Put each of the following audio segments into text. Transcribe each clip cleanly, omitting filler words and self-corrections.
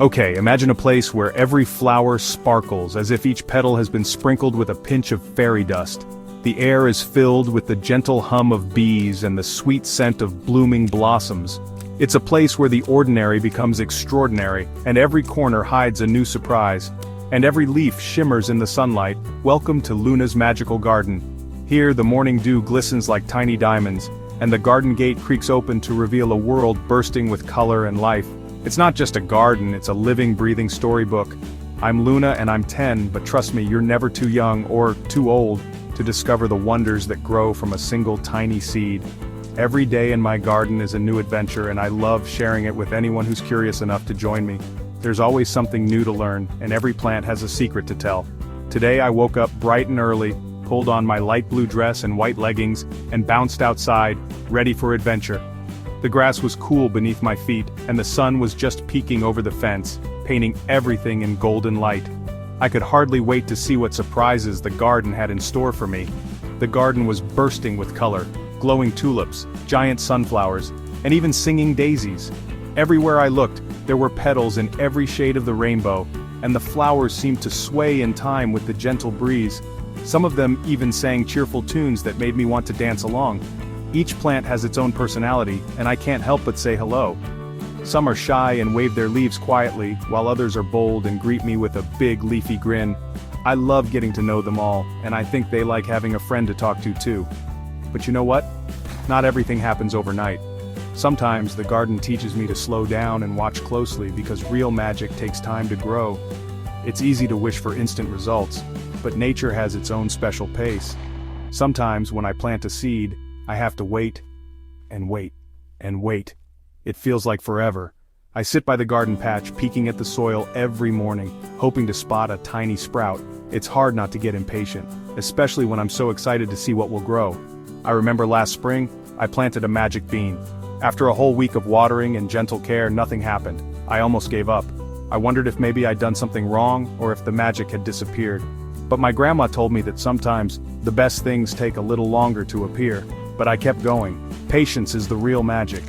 Okay, imagine a place where every flower sparkles as if each petal has been sprinkled with a pinch of fairy dust. The air is filled with the gentle hum of bees and the sweet scent of blooming blossoms. It's a place where the ordinary becomes extraordinary, and every corner hides a new surprise. And every leaf shimmers in the sunlight. Welcome to Luna's magical garden. Here the morning dew glistens like tiny diamonds, and the garden gate creaks open to reveal a world bursting with color and life. It's not just a garden, it's a living, breathing storybook. I'm Luna and I'm 10, but trust me, you're never too young or too old to discover the wonders that grow from a single tiny seed. Every day in my garden is a new adventure, and I love sharing it with anyone who's curious enough to join me. There's always something new to learn, and every plant has a secret to tell. Today I woke up bright and early, pulled on my light blue dress and white leggings, and bounced outside, ready for adventure. The grass was cool beneath my feet, and the sun was just peeking over the fence, painting everything in golden light. I could hardly wait to see what surprises the garden had in store for me. The garden was bursting with color, glowing tulips, giant sunflowers, and even singing daisies. Everywhere I looked, there were petals in every shade of the rainbow, and the flowers seemed to sway in time with the gentle breeze. Some of them even sang cheerful tunes that made me want to dance along. Each plant has its own personality, and I can't help but say hello. Some are shy and wave their leaves quietly, while others are bold and greet me with a big leafy grin. I love getting to know them all, and I think they like having a friend to talk to too. But you know what? Not everything happens overnight. Sometimes the garden teaches me to slow down and watch closely because real magic takes time to grow. It's easy to wish for instant results, but nature has its own special pace. Sometimes when I plant a seed, I have to wait, and wait, and wait. It feels like forever. I sit by the garden patch, peeking at the soil every morning, hoping to spot a tiny sprout. It's hard not to get impatient, especially when I'm so excited to see what will grow. I remember last spring, I planted a magic bean. After a whole week of watering and gentle care, nothing happened. I almost gave up. I wondered if maybe I'd done something wrong, or if the magic had disappeared. But my grandma told me that sometimes, the best things take a little longer to appear. But I kept going. Patience is the real magic.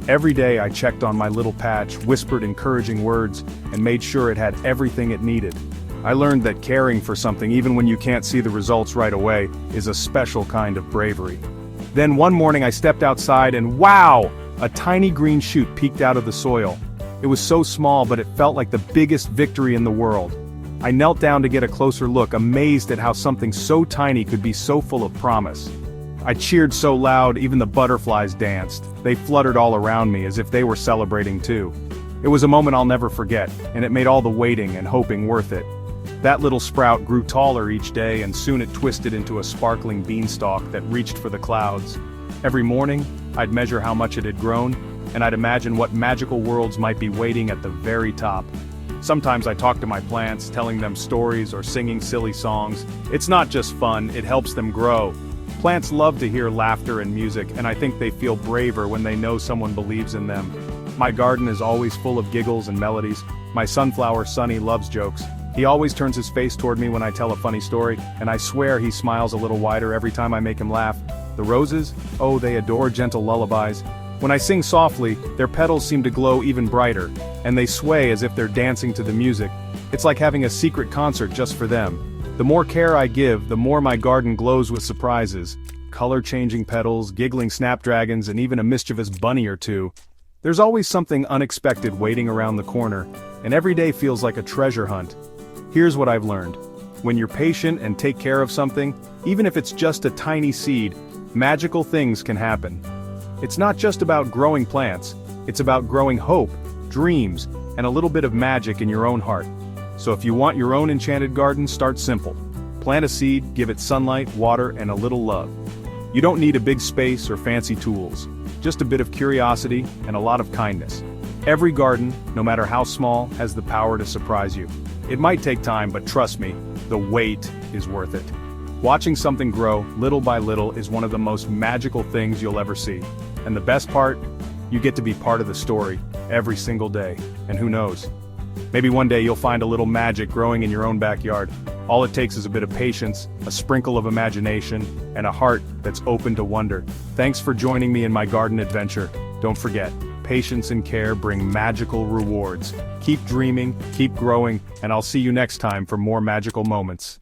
Every day I checked on my little patch, whispered encouraging words, and made sure it had everything it needed. I learned that caring for something even when you can't see the results right away is a special kind of bravery. Then one morning I stepped outside and wow! A tiny green shoot peeked out of the soil. It was so small, but it felt like the biggest victory in the world. I knelt down to get a closer look, amazed at how something so tiny could be so full of promise. I cheered so loud, even the butterflies danced. They fluttered all around me as if they were celebrating too. It was a moment I'll never forget, and it made all the waiting and hoping worth it. That little sprout grew taller each day, and soon it twisted into a sparkling beanstalk that reached for the clouds. Every morning, I'd measure how much it had grown, and I'd imagine what magical worlds might be waiting at the very top. Sometimes I talk to my plants, telling them stories or singing silly songs. It's not just fun, it helps them grow. Plants love to hear laughter and music, and I think they feel braver when they know someone believes in them. My garden is always full of giggles and melodies. My sunflower Sunny loves jokes. He always turns his face toward me when I tell a funny story, and I swear he smiles a little wider every time I make him laugh. The roses? Oh, they adore gentle lullabies. When I sing softly, their petals seem to glow even brighter, and they sway as if they're dancing to the music. It's like having a secret concert just for them. The more care I give, the more my garden glows with surprises. Color-changing petals, giggling snapdragons, and even a mischievous bunny or two. There's always something unexpected waiting around the corner, and every day feels like a treasure hunt. Here's what I've learned. When you're patient and take care of something, even if it's just a tiny seed, magical things can happen. It's not just about growing plants, it's about growing hope, dreams, and a little bit of magic in your own heart. So if you want your own enchanted garden, start simple. Plant a seed, give it sunlight, water, and a little love. You don't need a big space or fancy tools, just a bit of curiosity and a lot of kindness. Every garden, no matter how small, has the power to surprise you. It might take time, but trust me, the wait is worth it. Watching something grow, little by little, is one of the most magical things you'll ever see. And the best part? You get to be part of the story, every single day. And who knows? Maybe one day you'll find a little magic growing in your own backyard. All it takes is a bit of patience, a sprinkle of imagination, and a heart that's open to wonder. Thanks for joining me in my garden adventure. Don't forget, patience and care bring magical rewards. Keep dreaming, keep growing, and I'll see you next time for more magical moments.